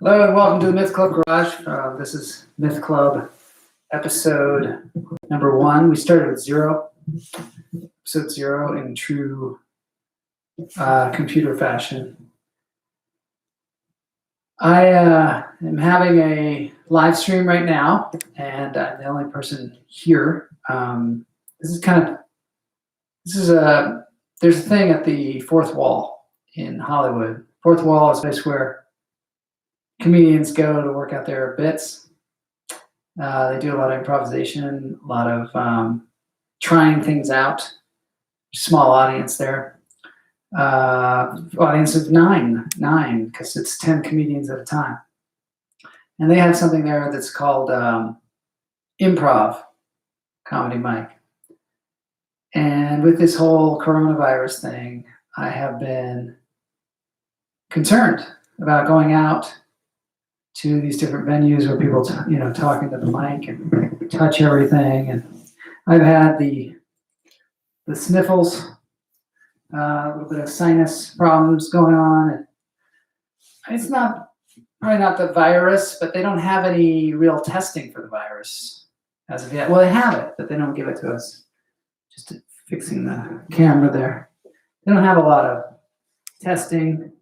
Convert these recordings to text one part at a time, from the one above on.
Hello and welcome to the Myth Club Garage. This is Myth Club episode number 1. We started with episode 0 in true computer fashion. I am having a live stream right now, and I'm the only person here. There's a thing at the Fourth Wall in Hollywood. Fourth Wall is a place where comedians go to work out their bits. They do a lot of improvisation, a lot of trying things out. Small audience there. Audience of nine, because it's 10 comedians at a time. And they have something there that's called improv comedy mic. And with this whole coronavirus thing, I have been concerned about going out to these different venues where people, talking to the mic and touch everything. And I've had the sniffles, a little bit of sinus problems going on. And it's probably not the virus, but they don't have any real testing for the virus as of yet. Well, they have it, but they don't give it to us. Just fixing the camera there. They don't have a lot of testing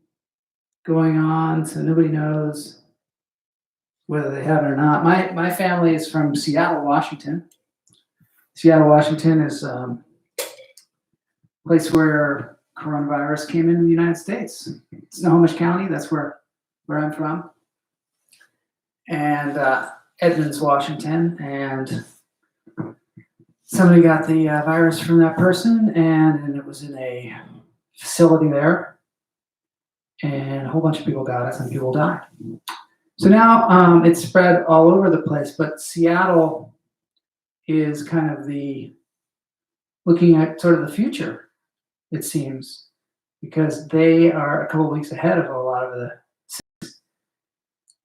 going on, so nobody knows whether they have it or not. My family is from Seattle, Washington. Seattle, Washington is a place where coronavirus came into the United States. Snohomish County, that's where I'm from. And Edmonds, Washington. And somebody got the virus from that person, and it was in a facility there. And a whole bunch of people got it, and people died. So now it's spread all over the place, but Seattle is kind of looking at sort of the future, it seems, because they are a couple of weeks ahead of a lot of the cities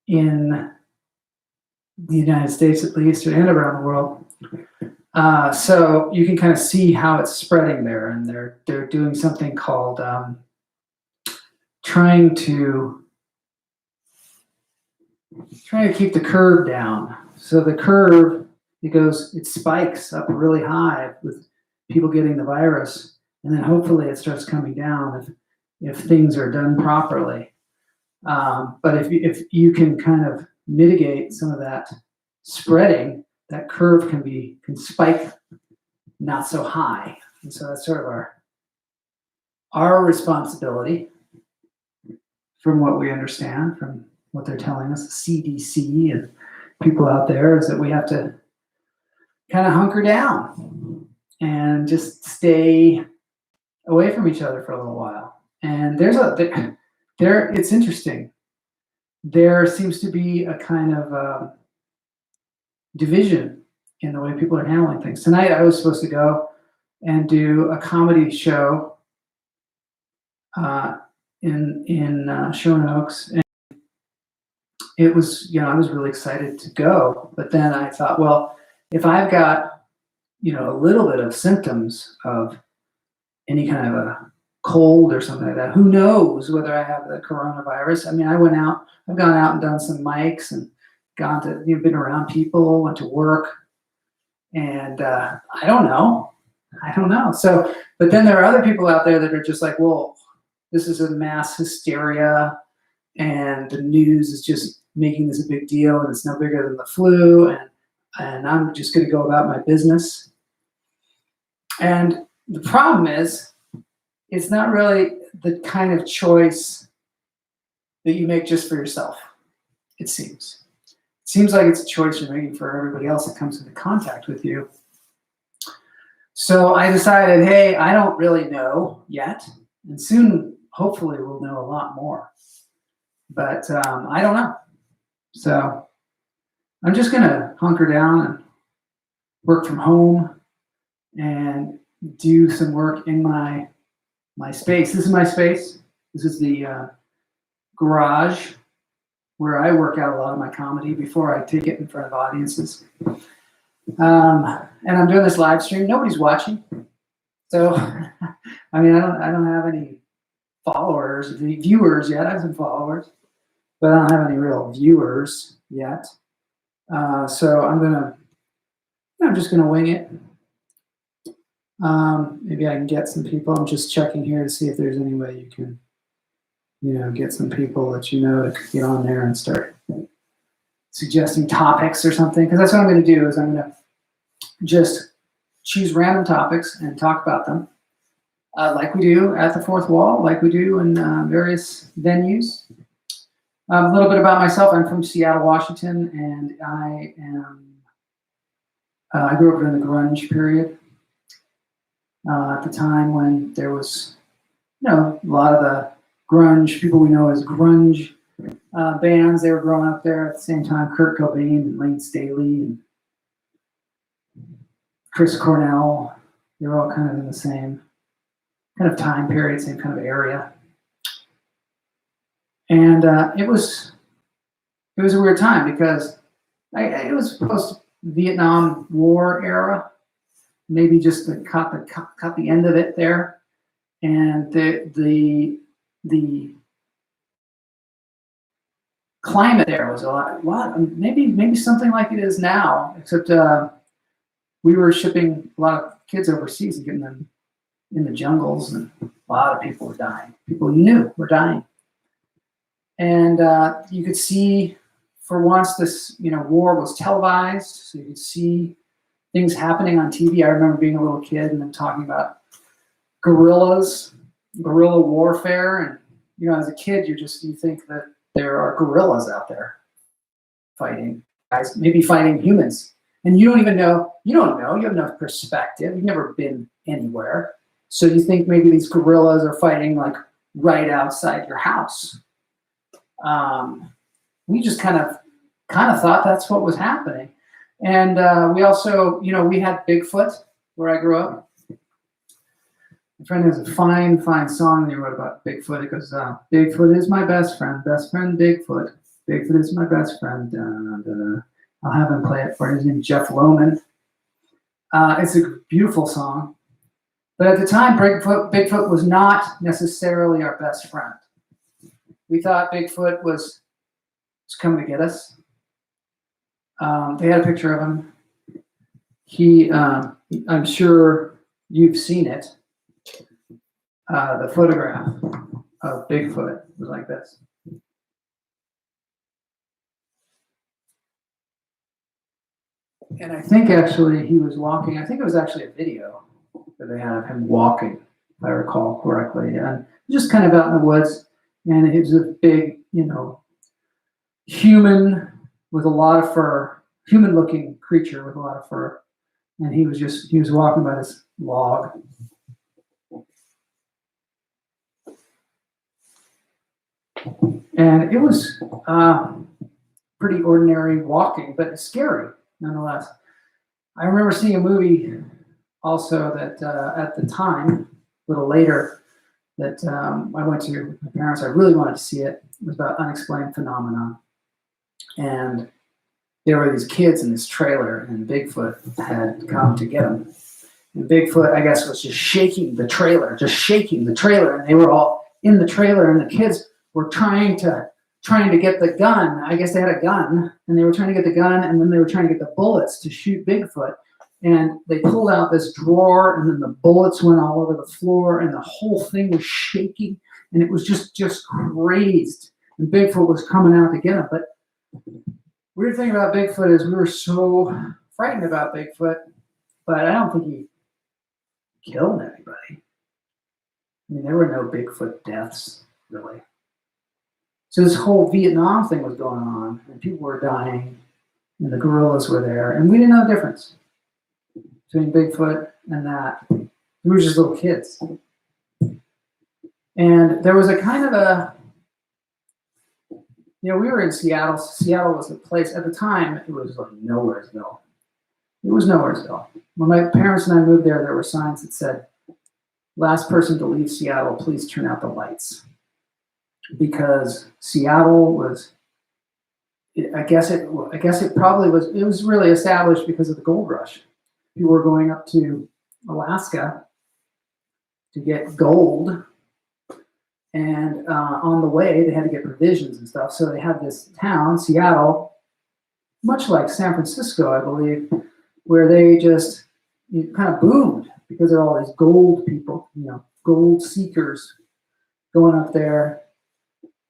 in the United States, at least, and around the world. So you can kind of see how it's spreading there, and they're doing something called trying to keep the curve down. So the curve, it spikes up really high with people getting the virus, and then hopefully it starts coming down if things are done properly. But if you can kind of mitigate some of that spreading, that curve can spike not so high. And so that's sort of our responsibility, from what we understand, from what they're telling us, the CDC and people out there, is that we have to kind of hunker down and just stay away from each other for a little while. And it's interesting. There seems to be a kind of division in the way people are handling things. Tonight I was supposed to go and do a comedy show in Sherman Oaks. It was, I was really excited to go, but then I thought, well, if I've got, a little bit of symptoms of any kind of a cold or something like that, who knows whether I have the coronavirus? I mean, I've gone out and done some mics and been around people, went to work, and I don't know. So, but then there are other people out there that are just like, well, this is a mass hysteria, and the news is just making this a big deal, and it's no bigger than the flu, and I'm just going to go about my business. And the problem is, it's not really the kind of choice that you make just for yourself, it seems. It seems like it's a choice you're making for everybody else that comes into contact with you. So I decided, hey, I don't really know yet, and soon, hopefully, we'll know a lot more. But I don't know. So I'm just going to hunker down and work from home and do some work in my space. This is my space. This is the garage where I work out a lot of my comedy before I take it in front of audiences. And I'm doing this live stream. Nobody's watching. So, I mean, I don't have any followers, any viewers yet. I have some followers. but I don't have any real viewers yet. So I'm just gonna wing it. Maybe I can get some people. I'm just checking here to see if there's any way you can, get some people that to get on there and start suggesting topics or something. Because that's what I'm going to do is I'm going to just choose random topics and talk about them, like we do at the Fourth Wall, like we do in various venues. A little bit about myself. I'm from Seattle, Washington, and I grew up during the grunge period. At the time when there was, a lot of the grunge, people we know as grunge bands, they were growing up there at the same time. Kurt Cobain and Lane Staley and Chris Cornell, they were all kind of in the same kind of time period, same kind of area. And it was a weird time because it was post-Vietnam War era. Maybe just caught the end of it there, and the climate there was a lot maybe something like it is now, except we were shipping a lot of kids overseas and getting them in the jungles, and a lot of people were dying. People you knew were dying, and you could see, for once, this war was televised, so you could see things happening on TV. I remember being a little kid and then talking about guerrilla warfare, and as a kid, you think that there are gorillas out there fighting guys, maybe fighting humans, and you don't know. You have no perspective. You've never been anywhere, so you think maybe these gorillas are fighting like right outside your house. We just kind of thought that's what was happening. And we also, we had Bigfoot where I grew up. My friend has a fine song that he wrote about Bigfoot. It goes, Bigfoot is my best friend Bigfoot. Bigfoot is my best friend. I'll have him play it for you. His name's Jeff Lohman. It's a beautiful song. But at the time, Bigfoot was not necessarily our best friend. We thought Bigfoot was coming to get us. They had a picture of him. I'm sure you've seen it. The photograph of Bigfoot was like this. And I think actually he was walking. I think it was actually a video that they had of him walking, if I recall correctly. And just kind of out in the woods. And it was a big, human with a lot of fur, human-looking creature with a lot of fur, and he was walking by this log. And it was pretty ordinary walking, but scary nonetheless. I remember seeing a movie also that at the time, a little later, that I went to with my parents. I really wanted to see it. It was about unexplained phenomena. And there were these kids in this trailer, and Bigfoot had come to get them. And Bigfoot, I guess, was just shaking the trailer, and they were all in the trailer, and the kids were trying to get the gun. I guess they had a gun, and they were trying to get the gun, and then they were trying to get the bullets to shoot Bigfoot. And they pulled out this drawer, and then the bullets went all over the floor, and the whole thing was shaking, and it was just crazed. And Bigfoot was coming out to get him. But weird thing about Bigfoot is we were so frightened about Bigfoot, but I don't think he killed anybody. I mean, there were no Bigfoot deaths, really. So this whole Vietnam thing was going on, and people were dying, and the guerrillas were there, and we didn't know the difference between Bigfoot and that. We were just little kids. And there was a kind of a, we were in Seattle. Seattle was a place, at the time, it was like Nowheresville. It was Nowheresville. When my parents and I moved there were signs that said, last person to leave Seattle, please turn out the lights. Because Seattle was, I guess it probably was, it was really established because of the gold rush. People were going up to Alaska to get gold, And on the way, they had to get provisions and stuff. So they had this town, Seattle, much like San Francisco, I believe, where they just kind of boomed because there are all these gold people, gold seekers going up there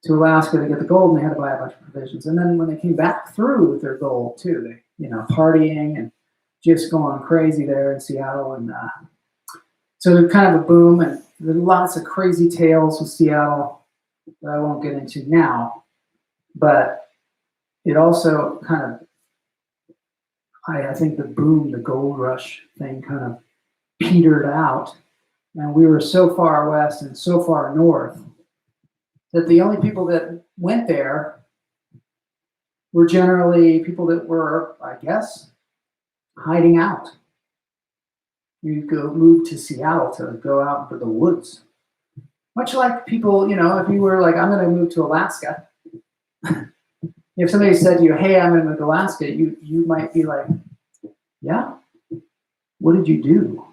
to Alaska to get the gold, and they had to buy a bunch of provisions. And then when they came back through with their gold too, they, partying and just going crazy there in Seattle. And so there's kind of a boom, and there's lots of crazy tales with Seattle that I won't get into now. But it also kind of, I think the boom, the gold rush thing kind of petered out. And we were so far west and so far north that the only people that went there were generally people that were, I guess, hiding out. You go move to Seattle to go out into the woods. Much like people, if you were like, I'm going to move to Alaska. If somebody said to you, hey, I'm going to move to Alaska, you might be like, yeah, what did you do?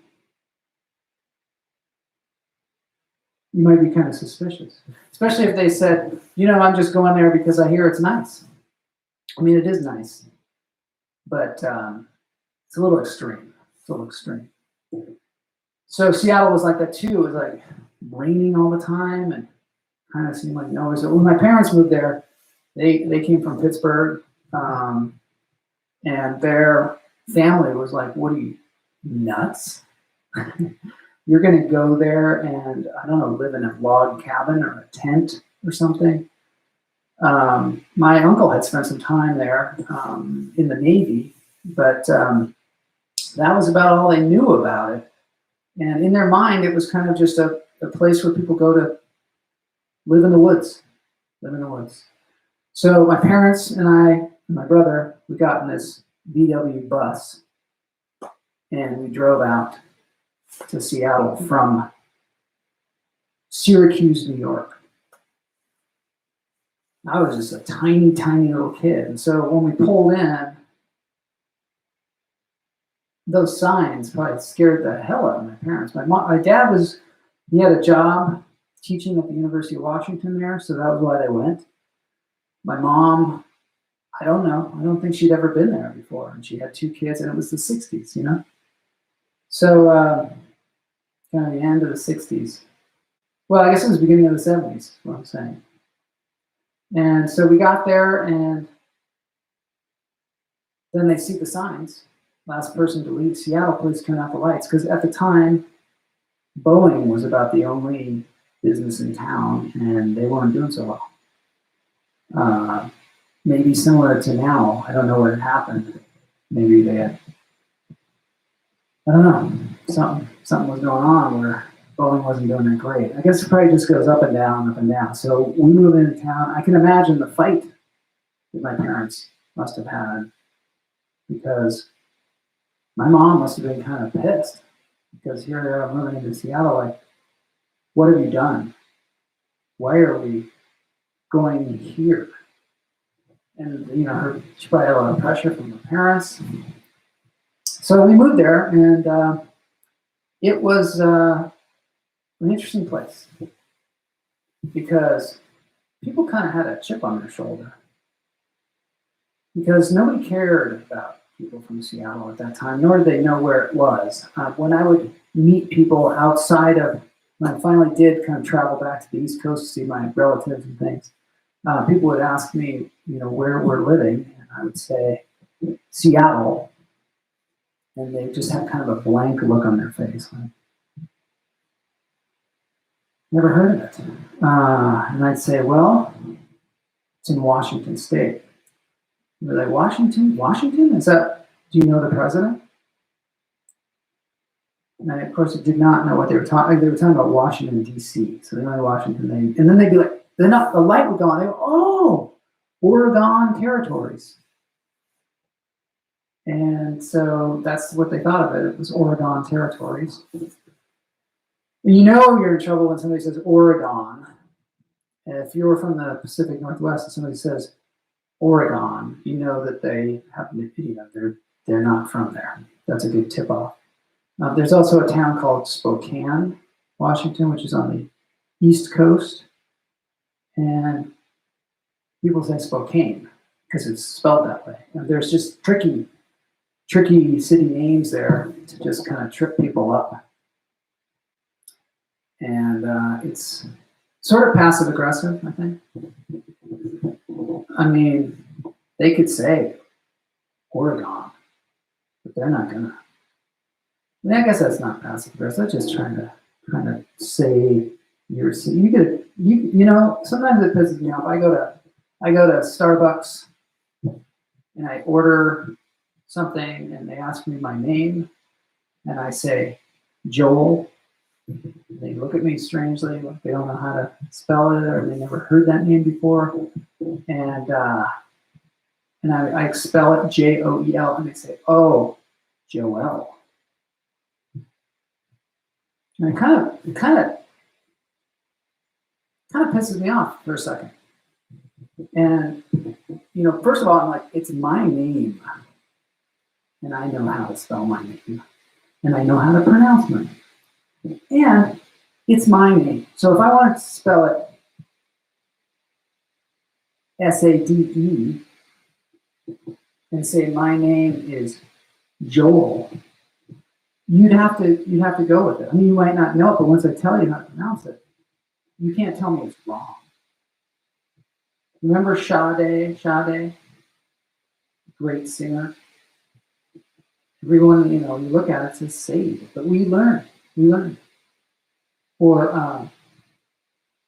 You might be kind of suspicious, especially if they said, I'm just going there because I hear it's nice. I mean, it is nice, but it's a little extreme. So Seattle was like that too. It was like raining all the time and kind of seemed like nowhere. So when my parents moved there, they came from Pittsburgh, and their family was like, what are you, nuts? You're going to go there and, I don't know, live in a log cabin or a tent or something. My uncle had spent some time there in the Navy, but that was about all they knew about it. And in their mind, it was kind of just a place where people go to live in the woods. So my parents and I and my brother, we got in this VW bus, and we drove out to Seattle from Syracuse, New York. I was just a tiny, tiny little kid. And so when we pulled in, those signs probably scared the hell out of my parents. My dad he had a job teaching at the University of Washington there, so that was why they went. My mom, I don't know. I don't think she'd ever been there before. And she had 2 kids, and it was the 60s, So kind of the end of the 60s. Well, I guess it was the beginning of the 70s, is what I'm saying. And so we got there, and then they see the signs. Last person to leave Seattle, please turn out the lights. Because at the time, Boeing was about the only business in town, and they weren't doing so well. Maybe similar to now. I don't know what had happened. Maybe they had, I don't know, something was going on where Boeing wasn't doing that great. I guess it probably just goes up and down, up and down. So we moved into town. I can imagine the fight that my parents must have had, because my mom must have been kind of pissed, because here they are moving into Seattle, like, what have you done? Why are we going here? And, she probably had a lot of pressure from her parents. So we moved there, and it was an interesting place, because people kind of had a chip on their shoulder, because nobody cared about people from Seattle at that time, nor did they know where it was. When I would meet people outside of, when I finally did kind of travel back to the East Coast to see my relatives and things, people would ask me, where we're living, and I would say Seattle, and they just had kind of a blank look on their face, like, never heard of it. And I'd say, well, it's in Washington State. And they're like, Washington? Washington? Do you know the president? And I, of course, did not know what they were talking. They were talking about Washington, D.C. So they only Washington. And then they'd be like, the light would go on. They go, oh, Oregon territories. And so that's what they thought of it. It was Oregon territories. And you're in trouble when somebody says Oregon. And if you're from the Pacific Northwest and somebody says Oregon, you know that they have, they're not from there. That's a good tip-off. There's also a town called Spokane, Washington, which is on the East Coast. And people say Spokane because it's spelled that way. And there's just tricky city names there to just kind of trip people up. And it's sort of passive aggressive, I think. I mean, they could say Oregon, but they're not gonna. I mean, I guess that's not passive aggressive. That's just trying to kind of say you're. You know. Sometimes it pisses me off. I go to Starbucks and I order something and they ask me my name and I say Joel. They look at me strangely, like they don't know how to spell it or they never heard that name before. And I spell it Joel, and they say, "Oh, Joel." And it kind of pisses me off for a second. And you know, first of all, I'm like, it's my name, and I know how to spell my name, and I know how to pronounce my name, and it's my name. So if I wanted to spell it Sade and say my name is Joel, you'd have to go with it. I mean, you might not know it, but once I tell you how to pronounce it, you can't tell me it's wrong. Remember Sade, great singer. Everyone, you look at it, says Sade, but we learn. Or,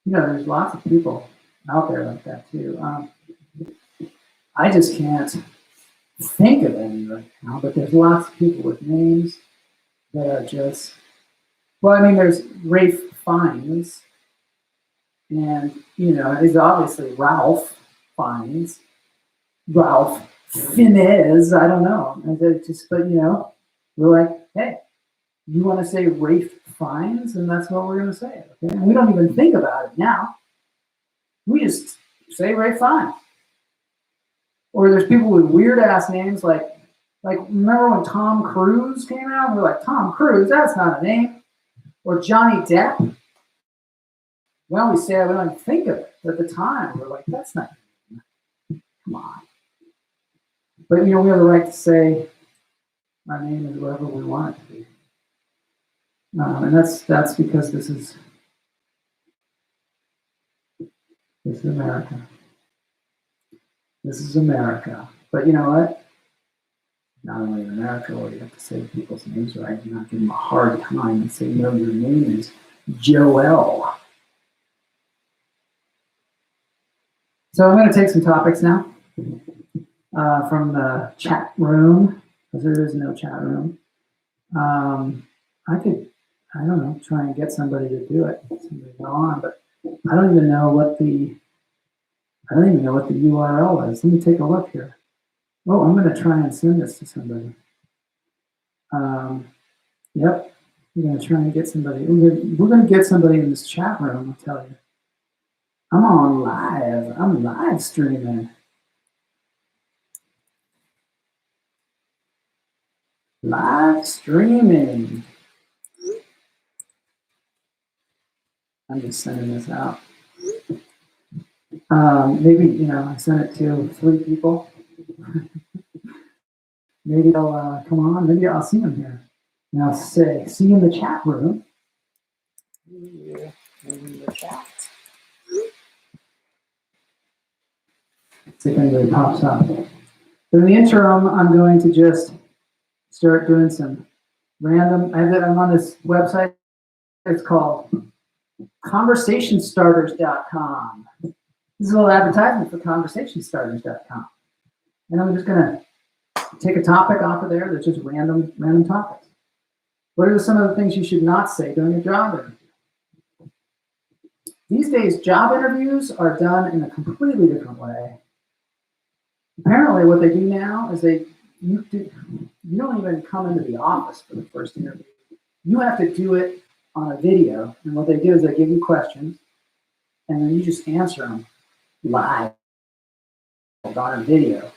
there's lots of people out there like that too. I just can't think of any right now, but there's lots of people with names that are just, well, I mean, there's Rafe Fiennes, and, it's obviously Ralph Fiennes, Ralph Fiennes, I don't know. But, we're like, hey, you want to say Rafe Fiennes, and that's what we're going to say. Okay? And we don't even think about it now. We just say Rafe Fiennes. Or there's people with weird ass names like remember when Tom Cruise came out? We're like, Tom Cruise, that's not a name. Or Johnny Depp. Well, we say it, we don't even think of it. But at the time, we're like, that's not a name. Come on. But we have the right to say our name is whatever we want it to be. And that's because this is America. This is America. But you know what? Not only in America where you have to say people's names right and not give them a hard time and say, no, your name is Joel. So I'm going to take some topics now from the chat room, because there is no chat room. I could, I don't know, try and get somebody to do it. Somebody go on, but I don't even know what the URL is. Let me take a look here. Oh, I'm going to try and send this to somebody. Yep, we're going to try and get somebody. We're going to get somebody in this chat room, I'll tell you. I'm on live. I'm live streaming. Live streaming. I'm just sending this out. Maybe, I sent it to 3 people. Maybe they'll come on. Maybe I'll see them here. And I'll say, see you in the chat room. In the chat. See if anybody pops up. But in the interim, I'm going to just start doing some random. I'm on this website. It's called conversationstarters.com. This is a little advertisement for conversationstarters.com. And I'm just going to take a topic off of there that's just random topics. What are some of the things you should not say during a job interview? These days, job interviews are done in a completely different way. Apparently, what they do now is you don't even come into the office for the first interview. You have to do it on a video, and what they do is they give you questions, and then you just answer them live on a video,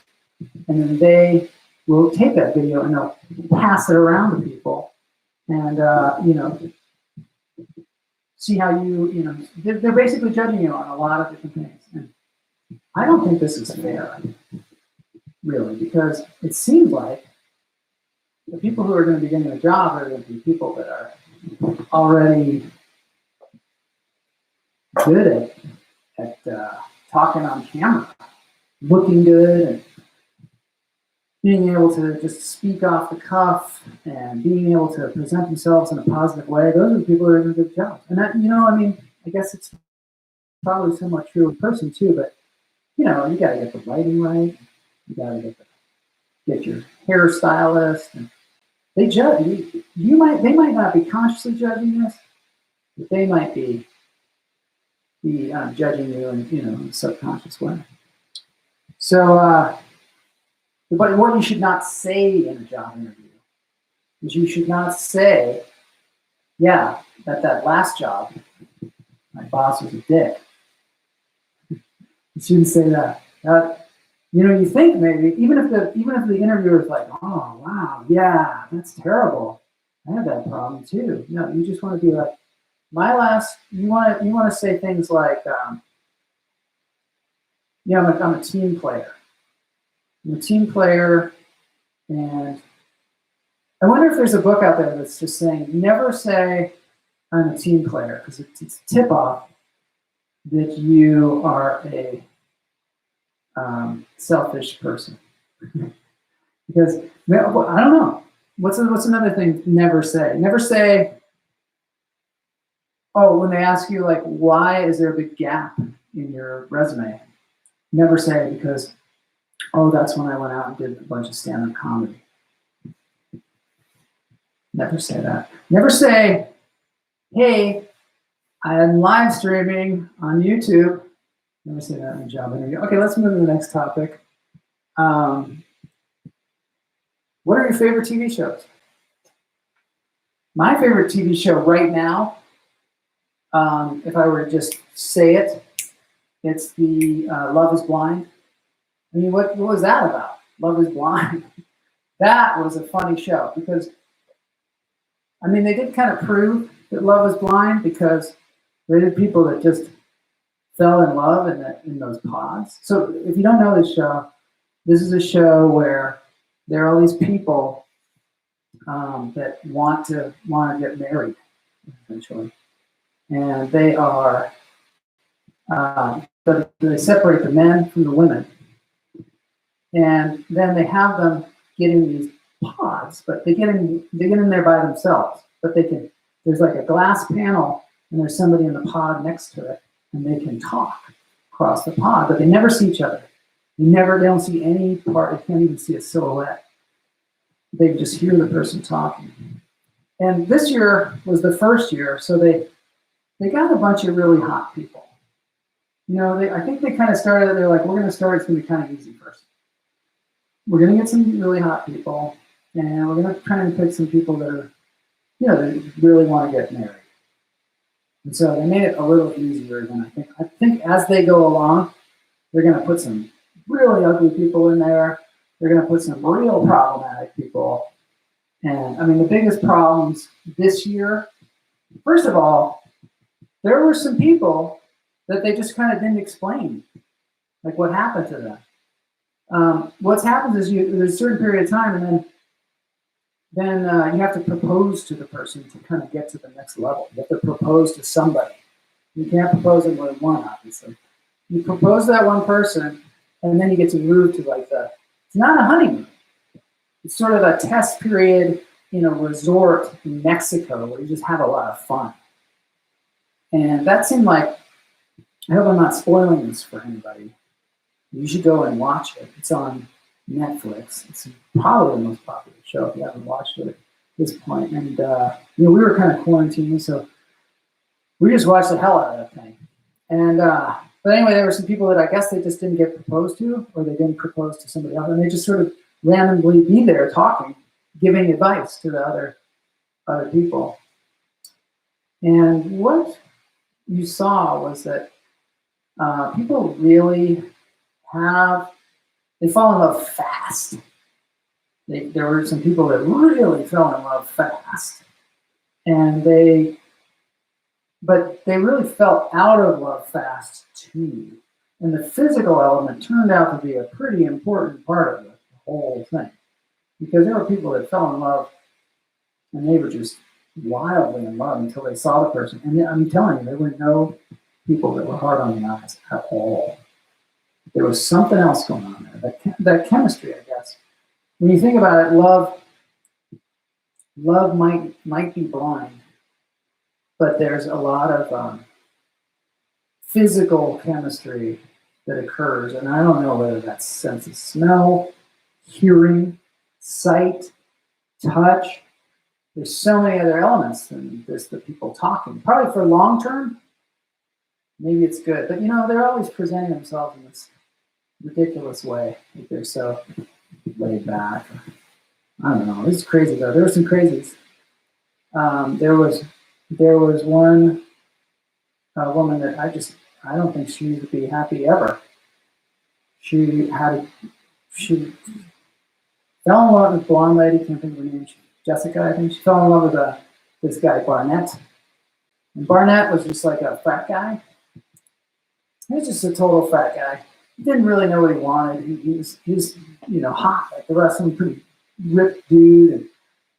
and then they will take that video and they'll pass it around to people, and see how they're basically judging you on a lot of different things. And I don't think this is fair, really, because it seems like the people who are going to be getting a job are going to be people that are already good at talking on camera, looking good, and being able to just speak off the cuff and being able to present themselves in a positive way. Those are the people who are doing good jobs. And that, I guess it's probably somewhat true in person too, but you got to get the lighting right. You got to get your hairstylist, and they judge you. They might not be consciously judging this, but they might be judging you in a subconscious way. So, but what you should not say in a job interview is you should not say, "Yeah, that last job, my boss was a dick." You shouldn't say that. You think maybe even if the interviewer is like, "Oh wow, yeah, that's terrible. I had that problem too." No, you just want to be like, You want to say things like, I'm a team player. I'm a team player, and I wonder if there's a book out there that's just saying never say I'm a team player, because it's a tip off that you are a selfish person. Because I don't know. What's another thing? Never say. Never say. Oh, when they ask you like, why is there a big gap in your resume? Never say because, oh, that's when I went out and did a bunch of stand-up comedy. Never say that. Never say, hey, I'm live streaming on YouTube. Never say that in a job interview. Okay, let's move to the next topic. What are your favorite TV shows? My favorite TV show right now, if I were to just say it, it's the Love is Blind. I mean, what was that about? Love is Blind. That was a funny show because, I mean, they did kind of prove that love is blind because they did people that just fell in love in those pods. So if you don't know this show, this is a show where there are all these people that want to get married, essentially, and they are. But they separate the men from the women, and then they have them get in these pods, but they get in there by themselves. But there's like a glass panel, and there's somebody in the pod next to it, and they can talk across the pod, but they never see each other. They don't see any part. They can't even see a silhouette. They just hear the person talking. And this year was the first year, so they got a bunch of really hot people. I think they kind of started, they're like, we're going to start, it's going to be kind of easy first. We're going to get some really hot people, and we're going to try and pick some people that are, that really want to get married. And so they made it a little easier than I think as they go along, they're going to put some really ugly people in there. They're going to put some real problematic people. And I mean, the biggest problems this year, first of all, there were some people that they just kind of didn't explain, like what happened to them. What's happened is there's a certain period of time, and then you have to propose to the person to kind of get to the next level. You have to propose to somebody. You can't propose to more than one, obviously. You propose to that one person, and then you get to move to it's not a honeymoon. It's sort of a test period in a resort in Mexico where you just have a lot of fun. And that seemed like, I hope I'm not spoiling this for anybody. You should go and watch it. It's on Netflix. It's probably the most popular show if you haven't watched it at this point. And we were kind of quarantining, so we just watched the hell out of that thing. And but anyway, there were some people that I guess they just didn't get proposed to, or they didn't propose to somebody else, and they just sort of randomly be there talking, giving advice to the other people. And what you saw was that people really they fall in love fast. There were some people that really fell in love fast, and they but they really fell out of love fast too. And the physical element turned out to be a pretty important part of the whole thing, because there were people that fell in love and they were just wildly in love until they saw the person. And I'm telling you, there were no people that were hard on the eyes at all. There was something else going on there. That chemistry, I guess. When you think about it, love might be blind, but there's a lot of physical chemistry that occurs, and I don't know whether that's sense of smell, hearing, sight, touch. There's so many other elements than just the people talking. Probably for long term, maybe it's good, but they're always presenting themselves in this ridiculous way. Like they're so laid back. I don't know. This is crazy though. There were some crazies. There was one woman that I don't think she would be happy ever. She fell in love with a blonde lady, can't think of her name, Jessica, I think. She fell in love with this guy, Barnett. And Barnett was just like a frat guy. He was just a total frat guy. He didn't really know what he wanted. He was hot like the rest of them, pretty ripped dude, and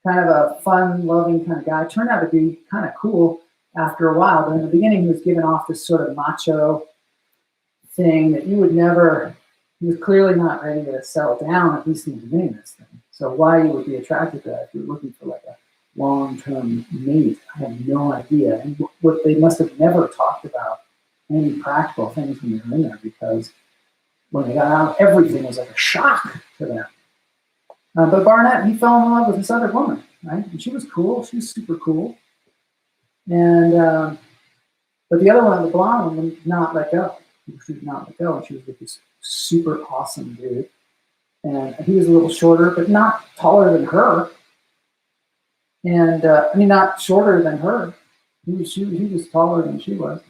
kind of a fun, loving kind of guy. Turned out to be kind of cool after a while, but in the beginning he was giving off this sort of macho thing that you would never, he was clearly not ready to settle down, at least in the beginning of this thing. So why you would be attracted to that if you're looking for like a long-term mate, I have no idea. And what they must have never talked about any practical things when they were in there, because when they got out, everything was like a shock to them. But Barnett, he fell in love with this other woman, right? And she was cool. She was super cool. And but the other one, the blonde one, would not let go. She would not let go, and she was with this super awesome dude. And he was a little shorter, but not taller than her. And not shorter than her. He was taller than she was.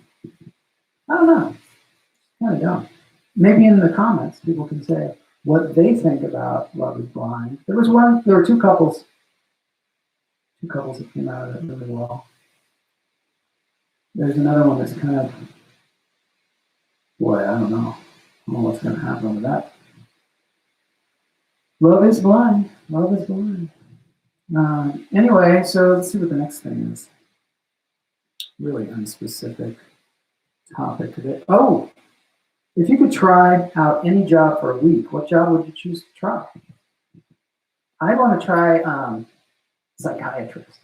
I don't know. Kind of dumb. Maybe in the comments, people can say what they think about Love Is Blind. There were two couples that came out of it really well. There's another one that's kind of, boy, I don't know what's going to happen with that. Love is blind. Love is blind. Anyway, so let's see what the next thing is. Really unspecific topic today. Oh, if you could try out any job for a week, what job would you choose to try? I want to try psychiatrist.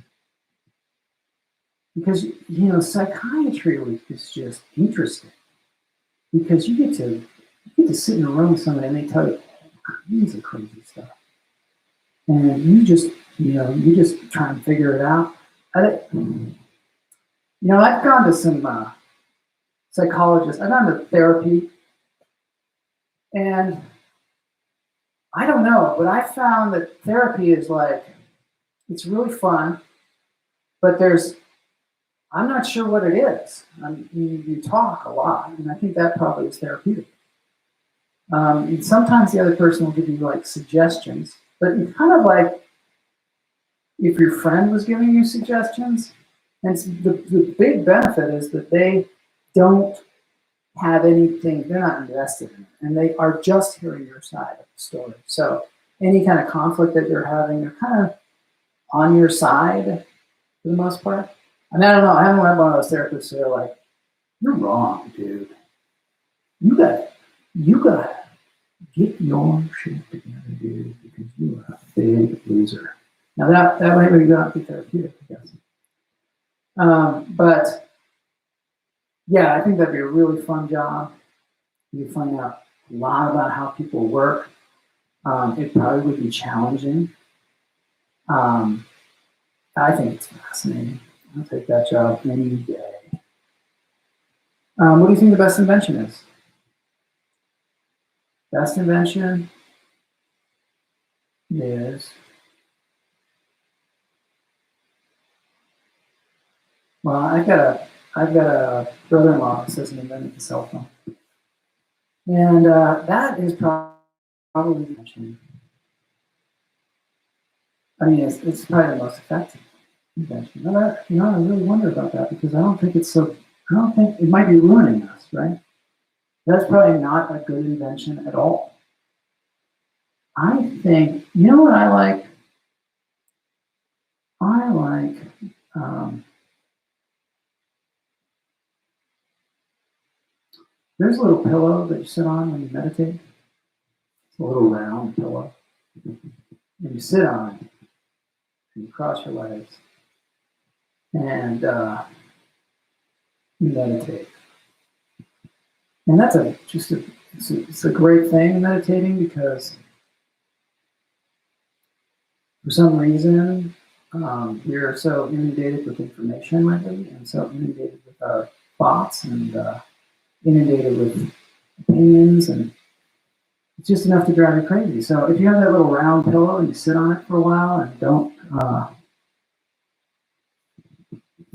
Because, psychiatry is just interesting. Because you get to sit in a room with somebody and they tell you all kinds of crazy stuff. And you just try and figure it out. I've gone to some psychologists. I've gone to therapy. And I don't know, but I found that therapy is it's really fun, but I'm not sure what it is. You talk a lot, and I think that probably is therapeutic. And sometimes the other person will give you suggestions, but it's kind of like if your friend was giving you suggestions. And the big benefit is that they don't have anything, they're not invested in it, and they are just hearing your side of the story. So any kind of conflict that you're having, they're kind of on your side for the most part. I don't know, I haven't had one of those therapists who are like, you're wrong, dude. You gotta get your shit together, dude, because you are a big loser. Now that might not be therapeutic, I guess. But yeah, I think that'd be a really fun job. You find out a lot about how people work. It probably would be challenging. I think it's fascinating. I'll take that job any day. What do you think the best invention is? Best invention is, well, I've got a brother-in-law that says he invented the cell phone. And that is probably the invention. I mean, it's probably the most effective. invention. And I really wonder about that because I don't think it might be ruining us, right? That's probably not a good invention at all. I think, you know what I like? I like, um, there's a little pillow that you sit on when you meditate. It's a little round pillow. And you sit on it, and you cross your legs, and you meditate. And that's it's a great thing, meditating, because for some reason, we're so inundated with information lately, and so inundated with our thoughts, and inundated with opinions, and it's just enough to drive you crazy. So if you have that little round pillow and you sit on it for a while and don't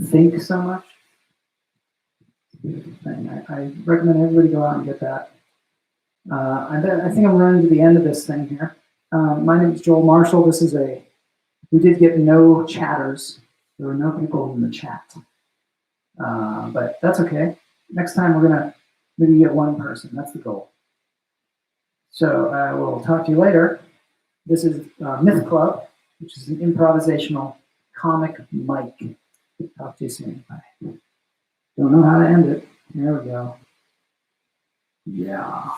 think so much, it's a beautiful thing. I recommend everybody go out and get that. I think I'm running to the end of this thing here. My name is Joel Marshall. We did get no chatters. There were no people in the chat. But that's okay. Next time we're going to maybe get one person. That's the goal. So I will talk to you later. This is Myth Club, which is an improvisational comic mic. Talk to you soon. Bye. Don't know how to end it. There we go. Yeah.